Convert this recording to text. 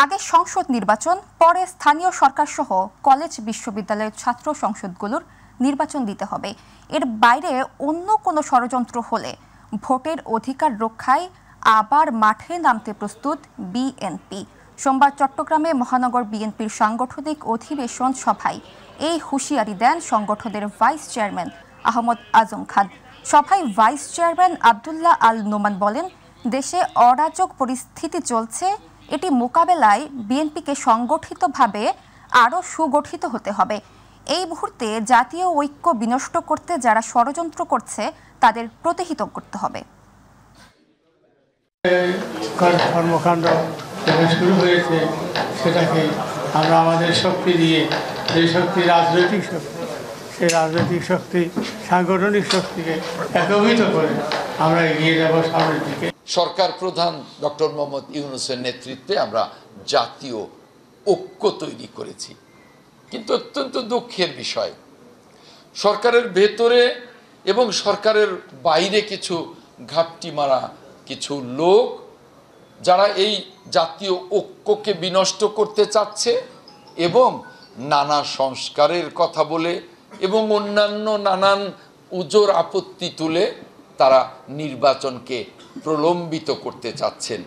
আগে সংসদ নির্বাচন, পরে স্থানীয় সরকার সহ কলেজ বিশ্ববিদ্যালয়ের ছাত্র সংসদগুলোর নির্বাচন দিতে হবে। এর বাইরে অন্য কোনো ষড়যন্ত্র হলে ভোটের অধিকার রক্ষায় আবার মাঠে নামতে প্রস্তুত বিএনপি। সোমবার চট্টগ্রামে মহানগর বিএনপির সাংগঠনিক অধিবেশন সভায় এই হুঁশিয়ারি দেন সংগঠনের ভাইস চেয়ারম্যান আহমদ আজম খান। সভায় ভাইস চেয়ারম্যান আব্দুল্লাহ আল নোমান বলেন, দেশে অরাজক পরিস্থিতি চলছে, এটি মোকাবেলায় বিএনপিকে সংগঠিতভাবে আরও সুগঠিত হতে হবে। এই মুহূর্তে জাতীয় ঐক্য বিনষ্ট করতে যারা ষড়যন্ত্র করছে তাদের প্রতিহত করতে হবে। কর্মকাণ্ড শুরু হয়েছে, সেটাকে আমরা আমাদের শক্তি দিয়ে, যে শক্তি রাজনৈতিক শক্তি, সেই রাজনৈতিক শক্তি সাংগঠনিক শক্তিকে একত্রিত করে আমরা এগিয়ে যাব সামনের দিকে। সরকার প্রধান ডক্টর মোহাম্মদ ইউনূসের নেতৃত্বে আমরা জাতীয় ঐক্য তৈরি করেছি, কিন্তু অত্যন্ত দুঃখের বিষয় সরকারের ভেতরে এবং সরকারের বাইরে কিছু ঘাপটি মারা কিছু লোক যারা এই জাতীয় ঐক্যকে বিনষ্ট করতে চাচ্ছে এবং নানা সংস্কারের কথা বলে এবং অন্যান্য নানান উজোর আপত্তি তুলে তারা নির্বাচনকে প্রলম্বিত করতে চাচ্ছেন।